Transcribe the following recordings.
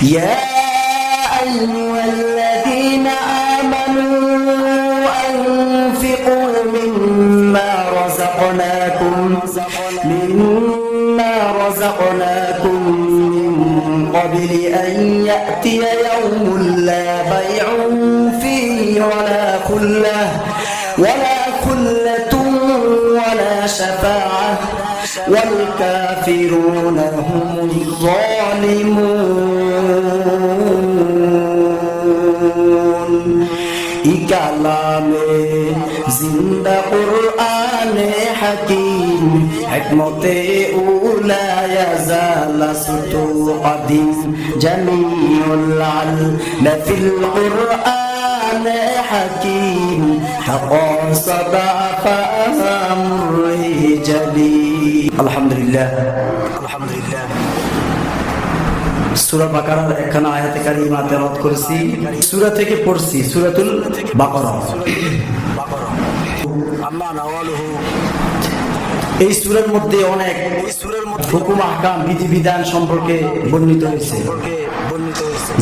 يا أيها الذين آمنوا أنفقوا مما رزقناكم من قبل أن يأتي يوم لا بيع فيه ولا خلة ولا شفاعة والكافرون هم الظالمون ইকালামে জিন্দা কুরআনে হাকিম হিকমতে উলা ইয়াজালাসতু কাদিম জামিউল আলম ফিল কুরআনে হাকিম হাকা সাদাফা আমরি জালি আলহামদুলিল্লাহ সূরা বাকারার একখানা আয়াতে কারিমা তেলাওয়াত করেছি। সূরা থেকে পড়ছি সূরাতুল বাকারা। এই সূরার মধ্যে অনেক হুকুম আহকাম বিধিবিধান সম্পর্কে বর্ণিত হয়েছে।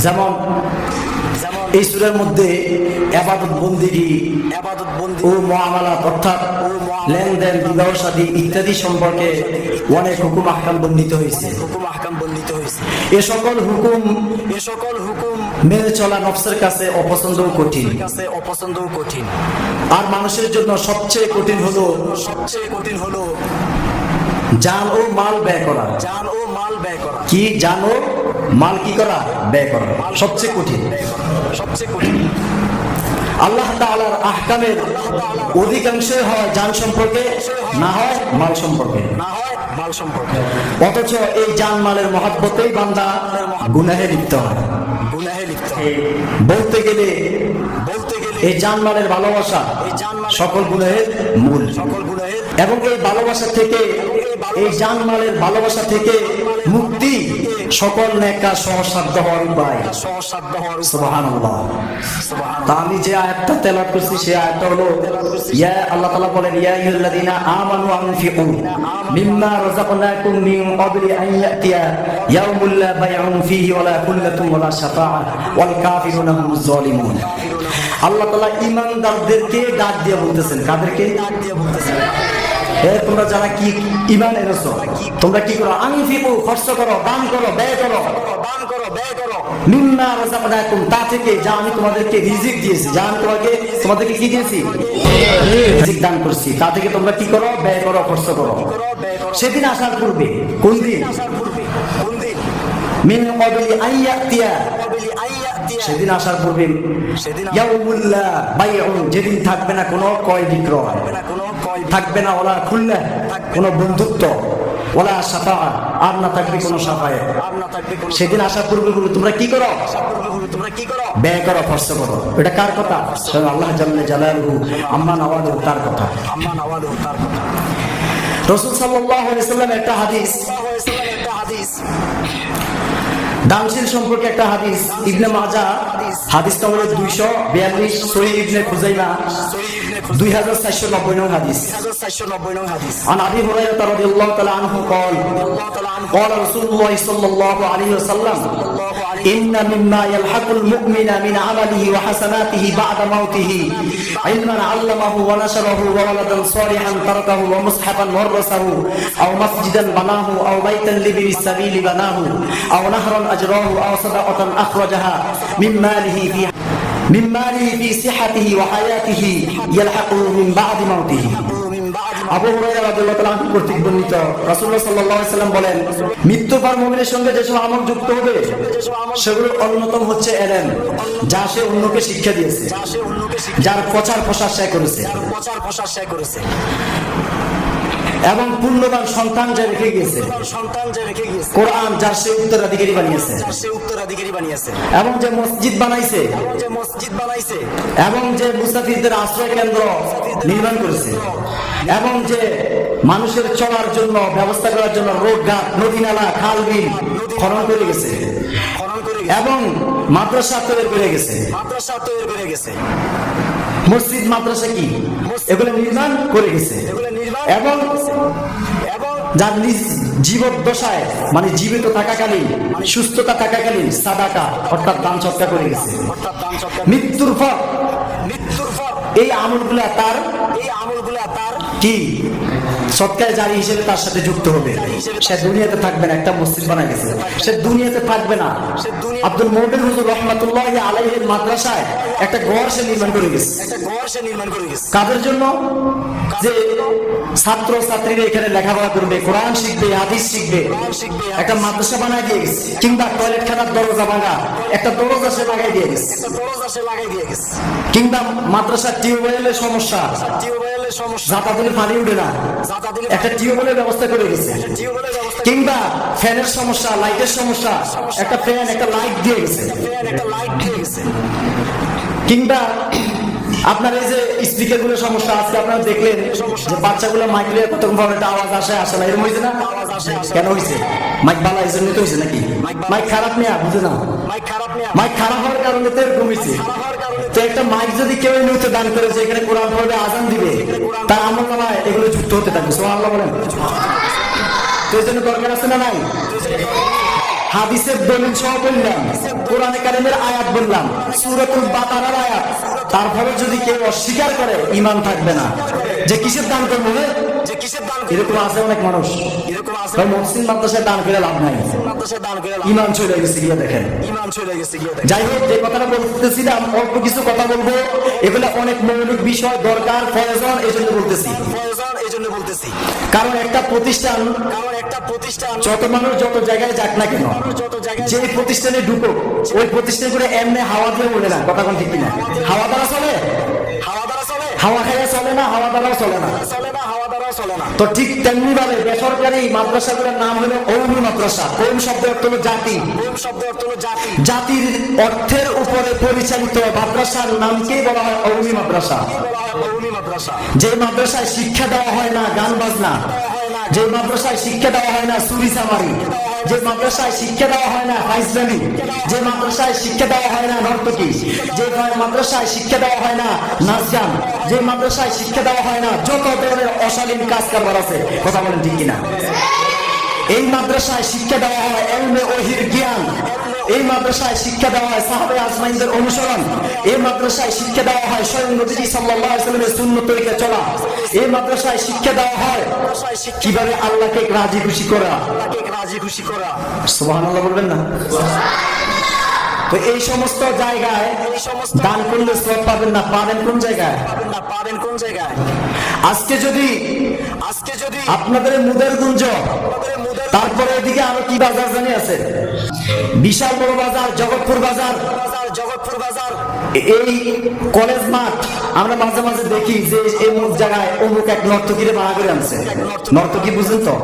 যেমন এই সূরার মধ্যে ইবাদত বন্দেগী ও মুআমালাত অর্থাৎ লেনদেন বিবাহ শাদী ইত্যাদি সম্পর্কে অনেক হুকুম আহকাম বর্ণিত হয়েছে। এ সকল হুকুম মেনে চলা নফসের কাছে অপছন্দ কঠিন, আর মানুষের জন্য সবচেয়ে কঠিন হলো জান ও মাল ব্যয় করা। কি জান ও মাল কি করা? ব্যয় করা সবচেয়ে কঠিন। আল্লাহ তাআলার আহকামের অধিকাংশই হয় জান সম্পর্কে, না হয় মাল সম্পর্কে। অথচ এই জান মালের মহব্বতেই বান্দা গুনাহে লিপ্ত হয়। বলতে গেলে এই জান মালের ভালোবাসা সকল গুনাহের মূল, এবং এই ভালোবাসা থেকে, এই জান মালের ভালোবাসা থেকে মুক্তি সকল নেক কাজ সহজসাধ্য হওয়ার উপায়। সুবহানাল্লাহ। তা আমি যে আয়াতটা তেলাওয়াত করছি সেই আয়াতটা হলো আল্লাহ তাআলা বলেন, ইয়া আইয়ুহাল্লাযীনা আমানু আনফিকু মিম্মা রাযাকনাকুম মিন ক্বাবলি আন ইয়াতিয়া ইয়াউমুল লা বাইউন ফীহি ওয়ালা খুল্লাতুন ওয়ালা শাফাআহ ওয়াল কাফিরুনা হুমুজ যালিমুন। আল্লাহ তাআলা ঈমানদারদেরকে ডাক দিয়ে বলতেছেন। কাদেরকে? তোমরা যারা কি ঈমান এনেছো, তোমরা কি করো? আনফিকু, খরচ করো, দান করো, ব্যয় করো। মিম্মা রাযাকনাকুম, তা থেকে যা আমি তোমাদেরকে রিজিক দিয়েছি, যা আমি তোমাদেরকে কি দিয়েছি? রিজিক দান করছি। তা থেকে তোমরা কি করো? ব্যয় করো, খরচ করো। সেদিন আসার পূর্বে, কোন দিন? মিন ক্বাবলি আন ইয়াতিয়া, সেদিন আসার পূর্বে, ইয়াউমুল লা বাইউন, যেদিন থাকবে না কোনো ক্রয় বিক্রয়, থাকবে না ওলা খুল্লাহ, কোনো বন্ধুত্ব, ওলা শাফাআহ, আর না থাকবে কোনো শাফায়াত। সেদিন আসার পূর্বে তোমরা কি করো? ব্যয় করো, খরচ করো। এটা কার কথা? স্বয়ং আল্লাহ জাল্লা জালালুহু আম্মা নাওয়ালুহু তার কথা। রাসূল সাল্লাল্লাহু আলাইহি ওয়াসাল্লাম একটা হাদিস, দানশীল সম্পর্কে একটা হাদিস, ইবনে মাজাহ হাদিসটা হলো 242, সহিহ ইবনে খুজাইমা 2490 নং হাদিস। عن أبي هريرة رضي الله تعالى عنه قال قال رسول الله صلى الله عليه وسلم إن مما يلحق المؤمن من عمله وحسناته بعد موته علما علمه ونشره وولدا صالحا تركه ومصحفا ورثه أو مسجدا بناه أو بيتا لابن السبيل بناه أو نهرا أجراه أو صدقة أخرجها من ماله في صحته وحياته يلحقه من بعد موته। আবু হুরায়রা রাদিয়াল্লাহু তাআলা আনহু কর্তৃক বর্ণিত, রাসূলুল্লাহ সাল্লাল্লাহু আলাইহি ওয়াসাল্লাম বলেন, মৃত্যুর পর মুমিনের সঙ্গে যেসব আমল যুক্ত হবে সেগুলোর অন্যতম হচ্ছে ইলম, যা সে অন্যকে শিক্ষা দিয়েছে, যার প্রচার প্রসার সে করেছে, এবং মূল্যবান সন্তান যা রেখে গিয়েছে, কোরআন যার সে উত্তরাধিকারী বানিয়েছে, এবং যে মসজিদ বানাইছে, এবং যে মুসাফিরদের আশ্রয় কেন্দ্র নির্মাণ করেছে, এবং যে মানুষের চলার জন্য ব্যবস্থা করার জন্য রোড ঘাট, নদী নালা, খাল বিল খনন করে গেছে, এবং মাদ্রাসা তৈরি করে গেছে। মসজিদ মাদ্রাসা কি এগুলো নির্মাণ করে গেছে, এবং যার নিজ জীবদ্দশায় মানে জীবিত থাকাকালীন সুস্থতা থাকাকালীন সাদাকা অর্থাৎ দান সৎকার করে গেছে, মৃত্যুর পর এই আমলগুলা তার কি সৎকার জারি হিসেবে তার সাথে যুক্ত হবে। সে দুনিয়াতে থাকবে না, একটা মসজিদ বানায় গেছে, সে দুনিয়াতে থাকবে না। আব্দুল মুমিন হুজুর রাহমাতুল্লাহি আলাইহির মাদ্রাসায় একটা ঘর সে নির্মাণ করে গেছে। কাদের জন্য? যে ছাত্র ছাত্রীরা এখানে লেখাপড়া করবে, কোরআন শিখবে, হাদিস শিখবে, একটা মাদ্রাসা বানায় দিয়ে গেছে। কিংবা টয়লেট খানার দরজা ভাঙা একটা দরজা সে লাগাই দিয়ে গেছে। কিংবা মাদ্রাসার টিউবওয়েলের সমস্যা, জাতাতুলে পানি উঠে না, একটা টিউবওয়েলের ব্যবস্থা করে গেছে। কিংবা ফ্যানের সমস্যা, লাইটের সমস্যা, একটা ফ্যান একটা লাইট দিয়ে গেছে। কিংবা আপনার এই যে স্পিকার গুলোর সমস্যা, আজকে আপনারা দেখলেন যে বাচ্চাগুলো মাইক লিয়ে কতক্ষণ ভাবে একটা আওয়াজ আসে না, এরকম হয়েছে না? কেন হয়েছে? মাইক ভালো এই জন্য তো হয়েছে নাকি? মাইক খারাপ নেয়া বুঝে না, মাইক খারাপ হওয়ার কারণে তো এরকম হয়েছে। তো একটা মাইক যদি কেউ নিতে দান করে যে এখানে কোরআন পড়বে, আজান দিবে, তার আমল নামায় এগুলো যুক্ত হতে থাকবে। সুবহানাল্লাহ বলেন। তো এই জন্য দরকার আছে না নাই? হাদিসের দলিল সহ বললাম, কোরআনে কারিমের আয়াত বললাম, সূরাতুল বাকারার আয়াত। তারপরে যদি কেউ অস্বীকার করে, ঈমান থাকবে না। যে কিসের দান করবে? এরকম আছে অনেক মানুষ, মুসলিম মাদ্রাসায় দান করে লাভ নাই, ঈমান চলে গেছে গিয়ে দেখেন। যাই হোক, যে কথাটা বলতেছিলাম, অল্প কিছু কথা বলবো, এগুলো অনেক মৌলিক বিষয়, দরকার, প্রয়োজন, এই জন্য বলতেছি। কারণ একটা প্রতিষ্ঠান যত মানুষ যত জায়গায় যাক না কেন, যে প্রতিষ্ঠানে ঢুকো ওই প্রতিষ্ঠান করে এমনি হাওয়া দিয়ে বলে না, কথা কোন ঠিক কিনা? হাওয়া দ্বারা চলে, হাওয়া খাইয়া চলে না, হাওয়া দ্বারাও চলে না। তো ঠিক তেমনি ভাবে বেসরকারি মাদ্রাসাগুলোর নাম হলো কওমি মাদ্রাসা। কওম শব্দ অর্থ হলো জাতি, জাতির অর্থের উপরে পরিচালিত মাদ্রাসার নামকেই বলা হয় কওমি মাদ্রাসা। যে মাদ্রাসায় শিক্ষা দেওয়া হয় না গান বাজনা, যে মাদ্রাসায় শিক্ষা দেওয়া হয় না চুরি চামারি, যে মাদ্রাসায় শিক্ষা দেওয়া হয় না ফাইজলামি, যে মাদ্রাসায় শিক্ষা দেওয়া হয় না নর্তকী, যে মাদ্রাসায় শিক্ষা দেওয়া হয় না নাচ গান, যে মাদ্রাসায় শিক্ষা দেওয়া হয় না যত ধরনের অশালীন কাজ কারবার আছে, কথা বলেন ঠিক কিনা? এই মাদ্রাসায় শিক্ষা দেওয়া হয় ইলমে ওহীর জ্ঞান, এই মাদ্রাসায় শিক্ষা দেওয়া হয় সাহাবে আজমাইনদের অনুসরণ, এই মাদ্রাসায় শিক্ষা দেওয়া হয় স্বয়ং নবীজি সাল্লাল্লাহু আলাইহি ওয়াসাল্লামের সুন্নত তরিকায় চলা, এই মাদ্রাসায় শিক্ষা দেওয়া হয় কিভাবে আল্লাহকে রাজি খুশি করা। সুবহানাল্লাহ বলবেন না? তো এই সমস্ত জায়গায় দান করলে সওয়াব পাবেন না, পাবেন কোন জায়গায়? আজকে যদি আপনাদের মুদেরগঞ্জ, তারপরে এদিকে আরো কি বাজার জানি আছে, বিশাল বড় বাজার, জগৎপুর বাজার, এই কলেজ মাঠ, আমরা মাঝে মাঝে দেখি যে এই জায়গায় অমুক এক নর্তকীরে ভাড়া করে আনছে। নর্তকী বুঝেন তো?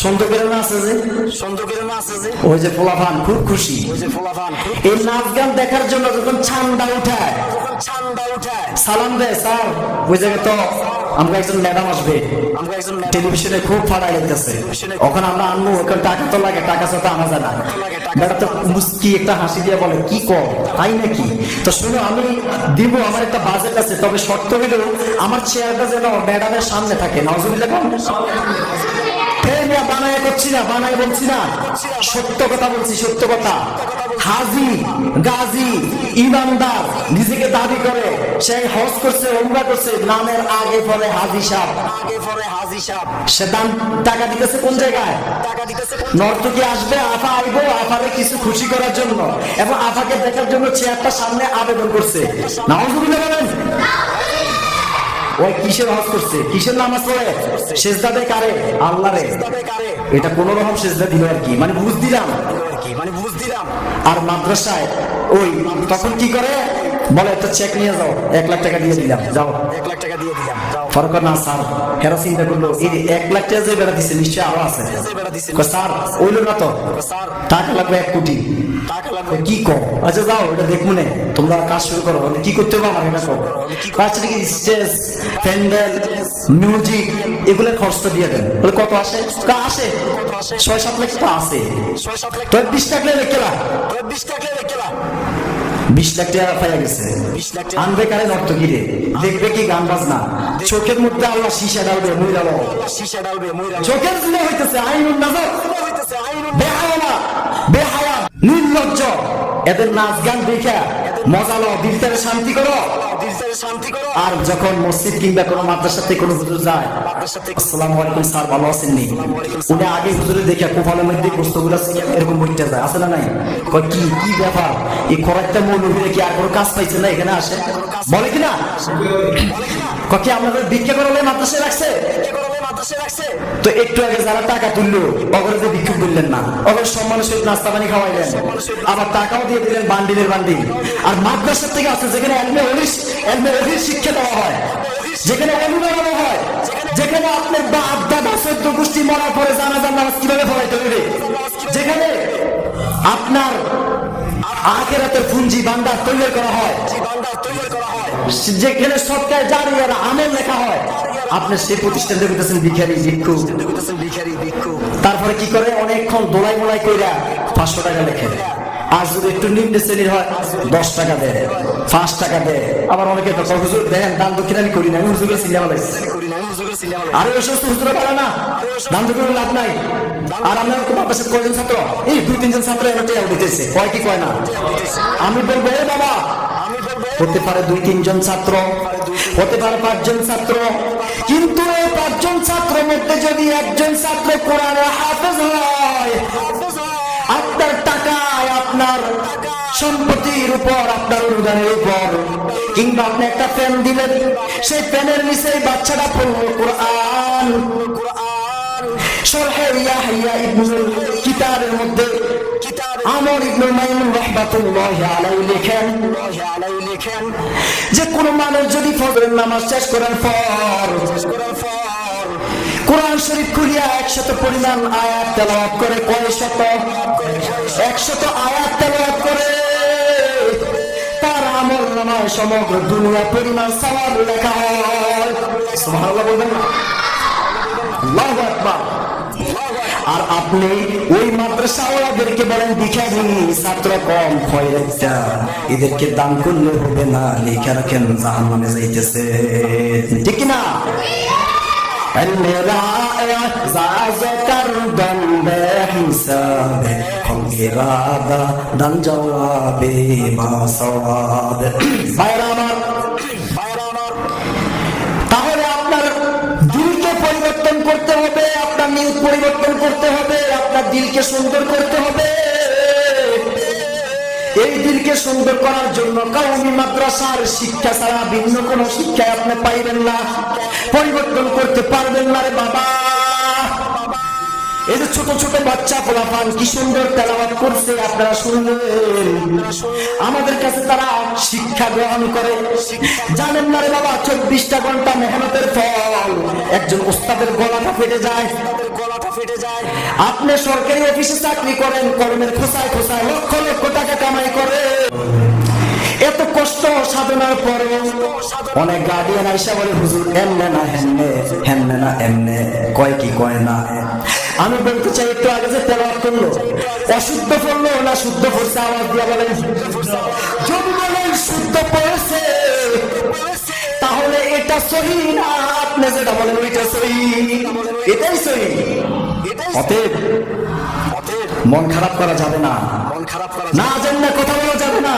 সন্তকেরা আছে যে ওই যে পোলাপান খুব খুশি, এই নাচ গান দেখার জন্য যখন ছান্দা উঠায়, সালাম দেয়, স্যার ওই জায়গায় তো আমরা একজন ম্যাডাম আসবে, টেলিভিশনে খুব ফাড়া লাগতেছে, ওখানে আমরা আনবো, ওখানে টাকা তো লাগে, টাকা তো আনা যায় না। বেটা তো মুস্কি একটা হাসি দিয়ে বলে, কি কর তাই নাকি? তো শুনো, আমি দিব, আমার একটা বাজেট আছে, তবে শর্ত হইল আমার চেয়ারটা যেন ম্যাডামের সামনে থাকে। নাউজুবিল্লাহ। বানায় করছি না, বানায় বলছি না, সত্য কথা বলছি, সত্য কথা। হাজি গাজী ইমানদার নিজেকে দাবি করে সে হজ করছে, উমরা করছে, নামের আগে পরে হাজি সাহেব, সে দান টাকা দিতেছে কোন জায়গায়? নর্তকী আসবে, আফা আইবো, আফারে কিছু খুশি করার জন্য এবং আফাকে দেখার জন্য চেয়ারটা সামনে আবেদন করছে। নাউজুবিল্লাহ বলেন। ওই কিসের হজ করছে, কিসের নামাজ পড়ে, সেজদা দেয় কারে? আল্লাহরে। এটা কোন রকম সেজদা দিল আর কি, মানে বুঝ দিলাম। আর মাদ্রাসায় ওই তখন কি করে বলে, একটা চেক নিয়ে যাও, 1 লাখ টাকা দিয়ে দিলাম, যাও 1 লাখ টাকা দিয়ে দিলাম, ফরক না স্যার। হেরা চিন্তা করলো, এই 1 লাখ টাকা যে বেড়া দিচ্ছে নিশ্চয় আরো আছে। স্যার ওইলো না তো, টাকা লাগবে 1 কোটি। কি কর? আচ্ছা যাও, এটা দেখবো না, তোমরা কাজ শুরু করো। কি করতে হবে আমার এটা কর। স্টেজ, প্যান্ডেল, মিউজিক, এগুলো খরচটা দিয়ে দেন। বলে কত আসে? আসে 6-7 লাখ তো আসে। 20 টাকা লেখেলা, 20 লাখ টাকা পাইয়া গেছে, আনবে কারে নর্তকীরে, দেখবে কি গান বাজনা, চোখের মধ্যে আল্লাহ সীসা ডালবে মইরালো, চোখের জন্য হইতেছে আইনুন নাজর, বেহায়া বেহায়া নির্লজ্জ। এদের নাচ গান দেখা মজা লো, দিলটারে শান্তি করো। আর যখন মসজিদ কিংবা কোনো মাদ্রাসাতে কোনো হুজুর যায়, আসসালামু আলাইকুম স্যার ভালো আছেন নি, উনি আগে হুজুরে দেখে কোফালের মধ্যে বস্তুগুলো এরকম বইটা যায়, আছে না নাই? কয় কি কি ব্যাপার, এই খরাইটা মৌলভীরা কি আর কোনো কাজ পাইছে না এখানে আসে, বলে কিনা? কয় কি আপনাদের ভিক্ষা করলে মাদ্রাসায় রাখছে? তো একটু আগে যারা টাকা তুললো অগরে যে ভিক্ষুক বললেন না, অগর সম্মানের সহিত নাস্তা পানি খাওয়াইলেন, আবার টাকাও দিয়ে দিলেন বান্ডিলের বান্ডিল। আর মাদ্রাসা থেকে আছে যেখানে এলমে ওলির শিক্ষা দেওয়া হয়, যেখানে অনুদান হয়, যেখানে আপনার বাপ দাদা 14 গোষ্ঠী মরার পরে জানাজার নামাজ কিভাবে পড়াইতে হবে, যেখানে আপনার আখিরাতের পুঁজি ভান্ডার তৈরি করা হয়, যেখানে সরকার জারিয়ার আমল লেখা হয়, আপনি সেই প্রতিষ্ঠান দেখতেছেন ভিখারি ভিক্ষু। তারপরে কি করে, অনেকক্ষণ দোলাই মোলাই কইরা 500 টাকা লেখে। আর যদি একটু নিম্ন শ্রেণীর হয় 10 টাকা দেয়, 5 টাকা দেয়। আবার অনেকে হুজুর দেখেন দান দক্ষিণ আমি করি না, আমি হুজুরের সিনেমা লাগছে। আরে ওই সমস্ত হুজুরে পারে না, দান দক্ষিণ লাভ নাই। আর আমরা আপনার সাথে কয়জন ছাত্র, এই 2-3 জন ছাত্র এমন টেয়া দিতেছে, কয় কি কয় না। আমি বলবো এ বাবা, হতে পারে 2-3 জন ছাত্র, হতে পারে 5 জন ছাত্র, কিন্তু এই 5 জন ছাত্রের মধ্যে যদি একজন ছাত্র কোরআনের হাফেজ হয়, আপনার টাকায়, আপনার সম্পত্তির উপর, আপনার অনুদানের উপর, কিংবা আপনি একটা পেন দিলেন, সেই পেনের নিচে বাচ্চাটা পড়ল কোরআন। শরহে ইয়াহইয়া ইবনুল কিতাবের মধ্যে আমর ইবনুল মাইমুন রাহমাতুল্লাহি আলাইহি লেখেন যে কোন মানুষ যদি ফজরের নামাজ শেষ করার পর কোরআন শরীফ খুলিয়া 100 পরিমাণ আয়াত তেলাওয়াত করে, কয় শত? 100 আয়াত তেলাওয়াত করে, তার আমল নামায় সমগ্র দুনিয়া পরিমাণ সওয়াব লেখা হয়। সুবহানাল্লাহ বলবেন, আল্লাহু আকবার। আর আপনি ওই মাদ্রাসাওয়ালাদেরকে বলেন ভিখারি, ছাত্র কম, খয়রাইতা, এদেরকে দান করলে হবে না, লিখে রাখেন জাহান্নামে যাইতেছে, ঠিক না? মেরা জাজ করদম বে হিসাব হম ইরাদা দান জওয়াবে মা সওয়াব। ভাইরা আমার, তাহলে আপনার দিলকে পরিবর্তন করতে হবে, আপনার নিয়ত পরিবর্তন করতে হবে, আপনার দিলকে সুন্দর করতে হবে। এই দিলকে সুন্দর করার জন্য কওমি মাদ্রাসার শিক্ষা ছাড়া ভিন্ন কোন শিক্ষা আপনি পাইবেন না, পরিবর্তন করতে পারবেন না রে বাবা। এই যে ছোট ছোট বাচ্চা পোলাপান কি সুন্দর তেলাওয়াত করছে, আপনারা শুনলেন, আমাদের কাছে তারা শিক্ষা গ্রহণ করে। জানেন না রে বাবা, 24টা ঘন্টা মেহনতের ফল একজন ওস্তাদের গলাটা ফেটে যায়। আপনি সরকারি অফিসে চাকরি করেন, কর্মের খোঁচায় খোঁচায় লক্ষ লক্ষ টাকা কামাই করে, এত কষ্ট সাধনার পরে অনেক গার্ডিয়ান আইসা বলে হুজুর এমনে না হেমনে, হেমনে না এমনে, কয় কি কয় না। আমি বলতে চাই, একটু আগে যে তেলাওয়াত করলো, অশুদ্ধ পড়লো না শুদ্ধ পড়ছে? আওয়াজ দিয়া বলেন। যদি বলেন শুদ্ধ পড়েছে, তাহলে এটা সহি না, আপনি যেটা বলেন ওইটা সহি, এটাই সহি। অতএব মন খারাপ করা যাবে না, না জানলে কথা বলা যাবে না।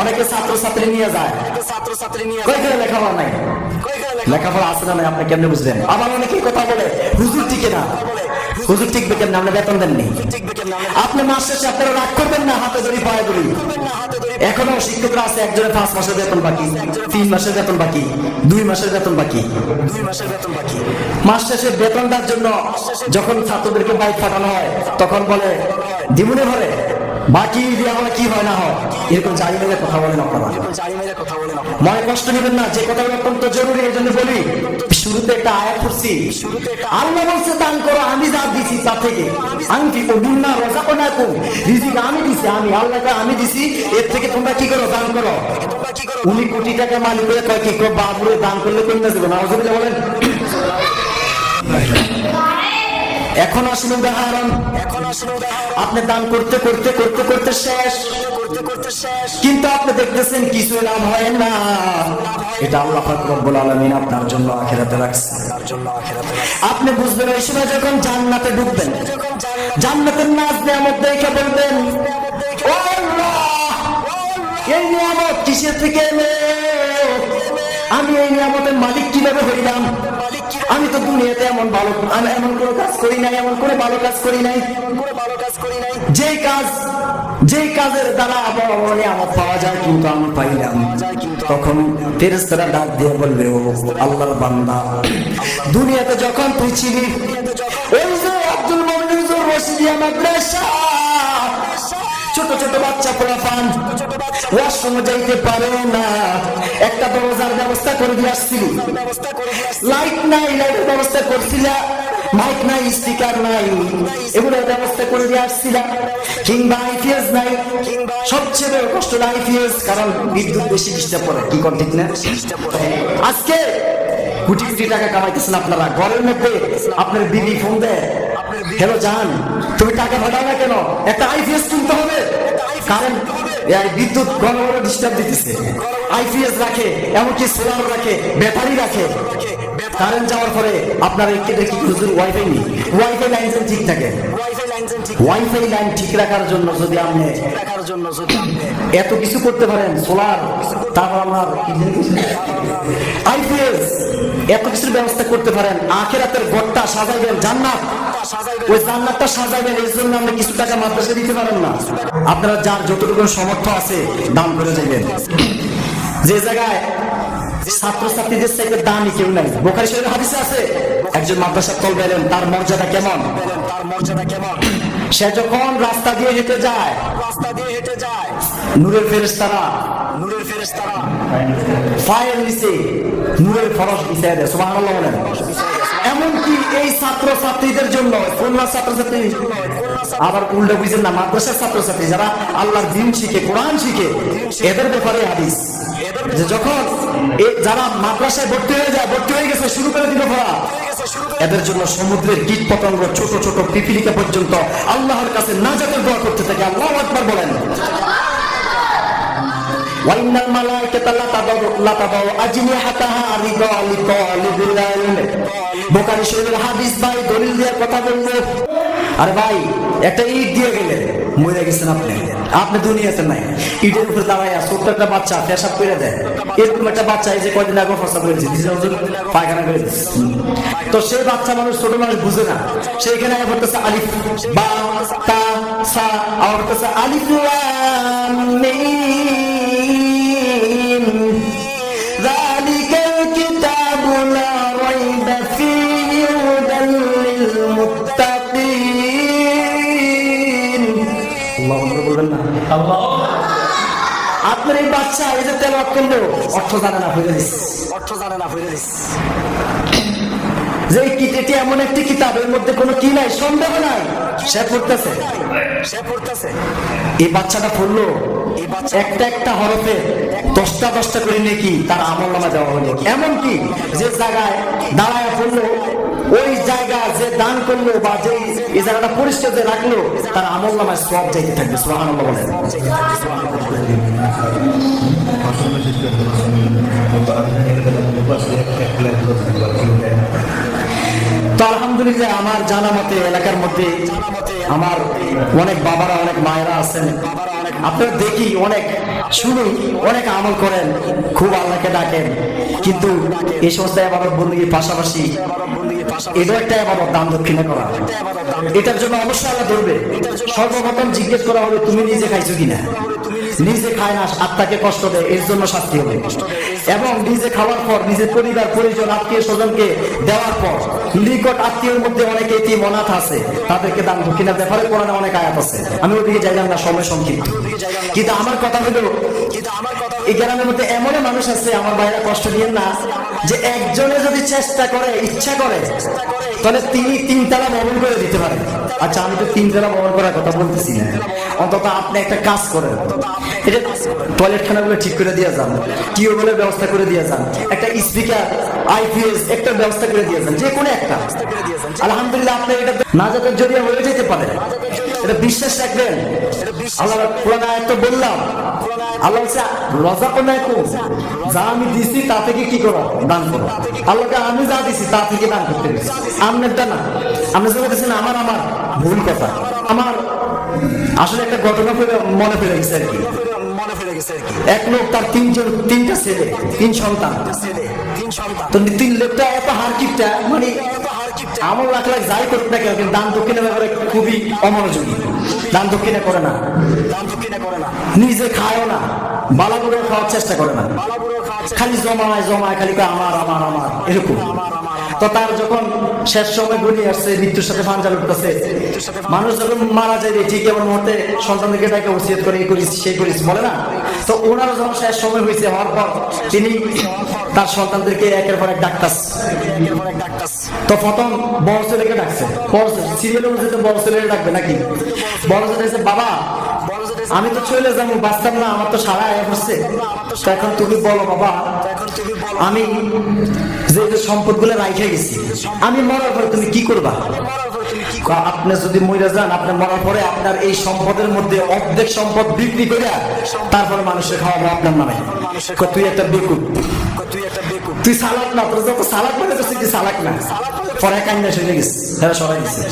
অনেকে ছাত্র ছাত্রী নিয়ে যায়, কয়েকটা লেখাপড়া নাই, লেখাপড়া আছে না নাই আপনি কেমনে বুঝলেন? আবার অনেকে কথা বলে হুজুর টিকে না, হুজুর টিকবে কেমন? আপনি বেতন দেননি। আপনি মাস শেষে আপনারা রাগ করবেন না, হাতে ধরি পায়ে ধরি। এখনো শিক্ষকরা আছে, একজনের 5 মাসের বেতন বাকি, 3 মাসের বেতন বাকি, 2 মাসের বেতন বাকি। মাস শেষে বেতনটার জন্য যখন ছাত্রদেরকে বাইক পাঠানো হয়, তখন বলে দিবনে ভরে বাকি দেওয়া হয়, কি হয় না হয়, এরকম জারি মেরে কথা বলেন আপনারা। মনে কষ্ট নেবেন না, যে কথাটা অত্যন্ত জরুরি, এই জন্য বলি। শুরুতে একটা আয়াত পড়ছি, আল্লাহ বলছে দান করো, আমি যা দিছি তা থেকে, আমি কি বিনা রাযাকনাকুম, রিজিক আমি দিছি, আমি আল্লাহকে আমি দিছি, এর থেকে তোমরা কি করো? দান করো। 9 কোটি টাকা মালিক করে কয় কি করো? বাবুরে দান করলে কোনটা দেবো? নাউযুবিল্লাহ বলেন। এখন আসলে উদাহরণ, আপনি দান করতে করতে করতে করতে শেষ, কিন্তু আপনি দেখতেছেন কিছু লাভ হয় না। এটা আল্লাহ পাক রব্বুল আলামিন আপনার জন্য আখিরাতে রাখছে। আপনি বুঝবেন এই সময় যখন জান্নাতে ঢুকবেন, জান্নাতের নাজ নিয়ামত দেখে বলবেন, ও আল্লাহ, এই নিয়ামত কিসের থেকে এলো? আমি এই নিয়ামতের মালিক কিভাবে হইলাম? আমি তো দুনিয়াতে এমন এমন কোনো কাজ করি নাই, এমন করে ভালো কাজ করি নাই, যে কাজের দ্বারা বড় বড় নিয়ামত পাওয়া যায়, কিন্তু আমি পাইলাম। তখন ফেরেশতারা ডাক দিয়ে বলবে, ও আল্লাহর বান্দা, দুনিয়াতে যখন তুই ছিলি, ওই যে আব্দুল মুমিন হুজুর রশিদিয়া মাদ্রাসা, ছোট ছোট বাচ্চা পোলাপান ওয়াশরুম যাইতে পারে না, একটা দরজার ব্যবস্থা করে দিয়ে আসছিলি, লাইট নাই, লাইটের ব্যবস্থা করছিলা, মাইক নাই, স্পিকার নাই, এগুলোর ব্যবস্থা করে দিয়ে আসছিলা, কিংবা আইপিএস নাই, সবচেয়ে বড় কষ্ট আইপিএস, কারণ বিদ্যুৎ বেশি ডিস্টার্ব করে। কি কর ঠিক না? আজকে কোটি কোটি টাকা কামাইতেছেন আপনারা, ঘরের মধ্যে আপনার বিবি ফোন দেয়, হ্যালো জান, তুমি টাকা ভাড়াও না কেন, একটা আইপিএস কিনতে হবে, কারণ বিদ্যুৎ ঘন ঘন ডিস্টার্ব দিতেছে। আইপিএস রাখে, এমনকি সোলার রাখে, ব্যাটারি রাখে। কারেন্ট যাওয়ার পরে আপনার হুজুর ওয়াইফাই নেই, ওয়াইফাই লাইন ঠিক থাকে। ওয়াইফাই লাইন ঠিক রাখার জন্য যদি আপনি এত কিছু করতে পারেন, সোলার, তারপর আমার আইপিএস, এত কিছুর ব্যবস্থা করতে পারেন, আখিরাতের ঘরটা সাজাইবেন, জান্নাত, ওই জান্নাতটা সাজাইবেন, এর জন্য আপনি কিছু টাকা মাদ্রাসা দিতে পারেন না। আপনারা যার যতটুকু সামর্থ্য আছে দান করে যাবেন। যে জায়গায় ছাত্রছাত্রীদের চাইতে দামি কেউ নাই, বুখারী শরীফের হাদিসে আছে, একজন মাদ্রাসার তলবে এলেন, তার মর্যাদা কেমন? সে যখন রাস্তা দিয়ে হেঁটে যায়, নূরের ফেরেশতারা পায়ের নিচে নূরের ফরশ বিছায় দেয়। সুবহানাল্লাহ বলেন। এমনকি এই ছাত্রছাত্রীদের জন্য, খুলনা ছাত্রছাত্রী, আবার উল্টো বুঝেন না, মাদ্রাসার ছাত্রছাত্রী যারা আল্লাহর দ্বীন শিখে, কোরআন শিখে, এদের ব্যাপারে হাদিস, যে যখন যারা মাদ্রাসায় ভর্তি হয়ে যায়, ভর্তি হয়ে গেছে, শুরু করে দিল পড়া, এদের জন্য সমুদ্রের কীট পতঙ্গ, ছোট ছোট পিপিলিকা পর্যন্ত আল্লাহর কাছে নাজাতের দোয়া করতে থাকে। আল্লাহু আকবার বলেন। ওয়াইনাল মালাইকাতা লা তাদাউ আজনিহাতাহা রিদা লিতালিবিল ইলম। বুখারী শরীফের হাদিস ভাই, দলিল দিয়ে কথা বলবো। আরে ভাই, একটা ইট দিয়ে গেলে মরে গেছেন আপনি দুনিয়াতে নাই, ইটের উপরে দাঁড়াইয়া ছোট্ট একটা বাচ্চা পেশাব করে দেয়, এরকম একটা বাচ্চা এই যে কয়দিন আগে প্রস্তাব করেছে, পায়খানা করে দিচ্ছে, তো সেই বাচ্চা মানুষ, ছোট মানুষ বুঝে না, সেইখানে পড়তেছে আলিফ বা তা সা, আর পড়তেছে আলিফ লাম মিম, যালিকাল কিতাবু লা রাইবা ফীহি হুদাল লিল মুত্তাকিন। আল্লাহু আকবার বলবেন না? আল্লাহ। আপনার এই বাচ্চা এই যে তেলাওয়াত করলো, অর্থ জানে না, হয়ে গেছে, যে এটি এমন একটি কিতাব, এর মধ্যে কোনো কি নাই, সন্দেহ নাই, সে পড়তেছে। এই বাচ্চাটা পড়লো, একটা একটা হরফে 10টা করে নেকি তার আমলনামা দেওয়া হলো। এমনকি যে জায়গায় দাঁড়ায় পড়লো, ওই জায়গা যে দান করলো বা যে এই জায়গাটা পরিষ্কার যে রাখলো, তার আমলনামায় সওয়াব যাইতে থাকবে। সুবহানাল্লাহ বলেন। তো আলহামদুলিল্লাহ, আমার জানা মতে এলাকার মধ্যে আমার অনেক বাবারা, অনেক মায়েরা আছেন, আপনারা দেখি, অনেক শুনি, অনেক আমল করেন, খুব আল্লাহকে ডাকেন, কিন্তু এই সমস্ত ইবাদত বন্দেগীর পাশাপাশি এটা একটা ইবাদত, দান দক্ষিণা করা, এটার জন্য অবশ্যই আল্লাহ ধরবে। সর্বপ্রথম জিজ্ঞেস করা হবে, তুমি নিজে খাইছো কিনা? নিজে খায় না, আত্মাকে কষ্ট দেয়, এর জন্য শাস্তি হবে। এবং নিজে খাওয়ার পর নিজের পরিবার, পরিজন, আত্মীয় স্বজনকে দেওয়ার পর, নিকট আত্মীয়ের মধ্যে অনেকে এতিম অনাথ আছে, তাদেরকে দান দক্ষিণার ব্যাপারে কোরআনে অনেক আয়াত আছে। আমি ওদিকে যাইলাম না, সময় সংক্ষিপ্ত। কিন্তু আমার কথা হলো, এই গ্রামের মধ্যে এমন মানুষ আছে, আমার ভাইরা কষ্ট দিয়েন না, যে একজনে যদি চেষ্টা করে, ইচ্ছা করে, তাহলে তিনি 3 তালা ভবন করে দিতে পারেন। আচ্ছা আমি তো 3 তালা ভবন করার কথা বলতেছি না, অন্তত আপনি একটা কাজ করেন, এটা টয়লেট খানাগুলো ঠিক করে দিয়ে যান, টিউবওয়েলের ব্যবস্থা করে দিয়ে যান, একটা স্পিকার আইপিএস একটা ব্যবস্থা করে দিয়ে যান, যে কোনো একটা। আলহামদুলিল্লাহ আপনার এটা নাজাতের জরিয়া হয়ে যেতে পারে, এটা বিশ্বাস রাখবেন। আল্লাহ কোরআন আয়াত বললাম, আল্লাহ বলছে রাযাকনাকুম, যা আমি দিছি তা থেকে কি করো, দান করো। আল্লাহকে আমি যা দিছি তা থেকে দান করতে দিছি, আপনারটা না। আপনি যখন বলছেন আমার ভুল কথা, আমার আসলে একটা ঘটনা মনে পড়ে গেছে আর কি। এক লোক তার তিনটা ছেলে, 3 সন্তান, তো 3 লোকটা এত হারকিপটা, মানে আমল লাখ লাখ যাই করুক না কেন, কিন্তু দান দক্ষিণের ব্যাপারে খুবই অমনোযোগী। দান দক্ষিণা করে না, নিজে খায়ও না, বালাগুলো খাওয়ার চেষ্টা করে না, খালি জমায় খালি আমার আমার আমার এরকম। তো তার যখন শেষ সময় গড়িয়ে আসছে, মৃত্যুর সাথে পাঞ্জা লুটতেছে, মানুষ যখন মারা যায় ঠিক এমন মুহূর্তে সন্তানদেরকে তাকে ওসিয়ত করে এই করিস সেই করিস বলে না। তো ওনারও যখন শেষ সময় হয়েছে, হওয়ার পর তিনি তার সন্তানদেরকে একের পর এক ডাকতেছে। তো প্রথম বড় ছেলেকে ডাকছে, সিরিয়াল অনুযায়ী তো বড় ছেলেকে ডাকবে নাকি। বড় ছেলে এসে, বাবা আমি তো চলে যাবো, বাঁচতাম না, আমার তো সারা আয় হচ্ছে, তো এখন তুমি বলো বাবা, আমি যে সম্পদ গুলো রাইখে গেছি, আমি মরার পরে তুমি কি করবা? আপনি যদি মরে যান, আপনি মরার পরে আপনার এই সম্পদের মধ্যে অর্ধেক সম্পদ বিক্রি করে তারপরে মানুষের খাওয়াবো আপনার নামে। তুই একটা বেকুব, তুই সালাক না, তোর যত সালাক মানে তো তুই সালাক না। পরে কান্না শুনে গেছে, সবাই গেছে।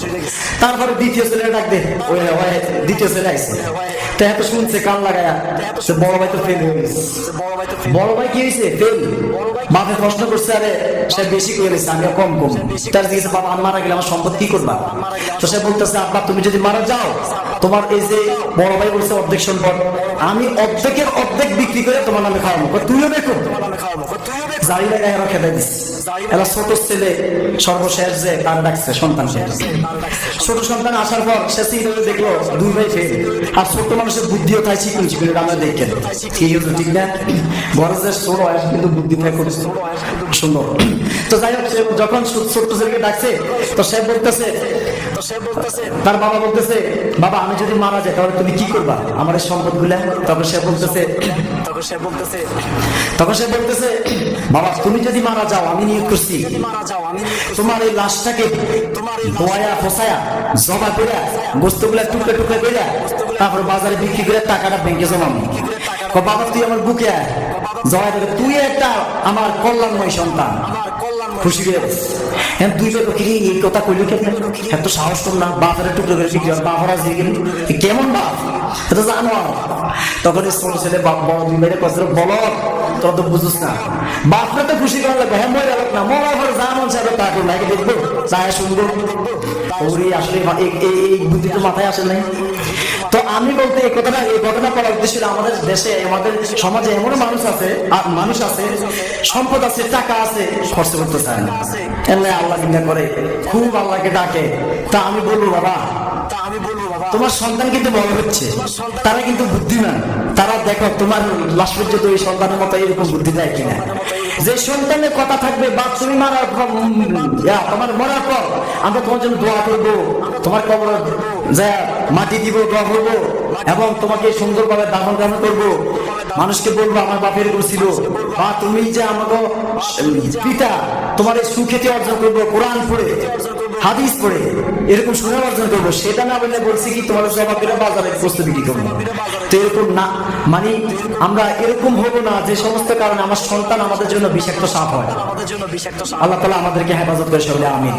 তারপরে দ্বিতীয় ছেলে ডাক দে, দ্বিতীয় ছেলে আসছে, তো এত শুনছে কান লাগায়া, বড় ভাই তো ফেল হয়ে গেছে। বড় ভাই কি হয়েছে? ফেল। বাপে প্রশ্ন করছে, আরে সে বেশি করে গেছে, আমি কম। তার জিজ্ঞেস, বাবা আমি মারা গেলে আমার সম্পদ কি করবা? তো সে বলতেছে, আব্বা তুমি যদি মারা যাও, তোমার এই যে বড় ভাই বলছে অর্ধেক সম্পদ, আমি অর্ধেকের অর্ধেক বিক্রি করে তোমার নামে খাওয়াবো। তুইও দেখো জারি লাগায় এরা খেতে দিচ্ছে। এরা ছোট ছেলে সর্বশেষ যে কান ডাকছে, সন্তান শেষ। ছোট সন্তান আসার পর সে দেখলো 2 ভাই ফেল, আর ছোট মানুষের বুদ্ধিও তাই চিকুন আমরা দেখেন কি হতো, ঠিক না? বড় যে ছোট হয় কিন্তু বুদ্ধি থাকে খুব সুন্দর। তো যাই হোক, যখন ছোট্ট ছেলেকে ডাকছে, তো সে বলতেছে, তার বাবা বলতেছে, বাবা আমি যদি মারা যাই তাহলে তুমি কি করবা আমার এই সম্পদ গুলা? তখন সে বলতেছে, বাবা তুমি যদি মারা যাও, আমি নিয়োগ করছি তোমার এই লাশটাকে ধোয়া ফসায়া জবা করে গোস্ত গুলা টুকরে টুকরে করে তারপর বাজারে বিক্রি করে টাকাটা ব্যাংকে জমাবো। বাবা তুই আমার বুকে আয়, জবাই করে তুই একটা আমার কল্যাণময় সন্তান। খুশি হয়ে গেছে। হ্যাঁ 2 লোক এই কথা কইল কেন? এত সাহস কর না, বাজারে টুকরো করে বিক্রি হয়, বাপরা কেমন বাপ এটা জানো? তখন ছোট ছেলে বড় 2 ভাইয়ের কথা বলো, তোর তো বুঝুস না, বাপরা তো খুশি করা লাগবে। হ্যাঁ মরে গেল না, মরার পর যা মন চাইবে তা করবো, নাকি দেখবো চায় শুনবো। ওরে আসলে এই বুদ্ধি তো মাথায় আসে নাই। তো আমি বলতে এই ঘটনা করার উদ্দেশ্য, আমাদের দেশে আমাদের সমাজে এমন মানুষ আছে সম্পদ আছে, টাকা আছে, খরচ করতে চায় না, আল্লাহ নিন্দা করে, খুব আল্লাহকে ডাকে। তা আমি বলবো বাবা, তোমার সন্তান কিন্তু বড় হচ্ছে, তারা কিন্তু বুদ্ধিমান, তারা দেখো তোমার লাশ পর্যন্ত ওই সন্তানের মতো এরকম বুদ্ধি দেয় কিনা। যে সন্তানের কথা থাকবে, বা তুমি তোমার মরার পর আমরা তোমার জন্য দোয়া করবো, তোমার কবর যা মাটি দিব, দোয়া করবো, এবং তোমাকে সুন্দরভাবে দাফন করবো, মানুষকে বলবো আমার বাপের এরকম ছিল, বা তুমি যে আমাকে পিতা তোমার এই সুখ্যাতি অর্জন করবো, কোরআন পড়ে হাদিস পড়ে এরকম সুনাম অর্জন করবো, সেটা না বলে বলছি কি তোমার জবাবের বাজারে বস্তু বিক্রি করবো। তো এরকম না, মানে আমরা এরকম হবো না যে সমস্ত কারণে আমার সন্তান আমাদের জন্য বিষাক্ত সাপ হয়। আল্লাহ তাআলা আমাদেরকে হেফাজত করে, সকলে আমিন।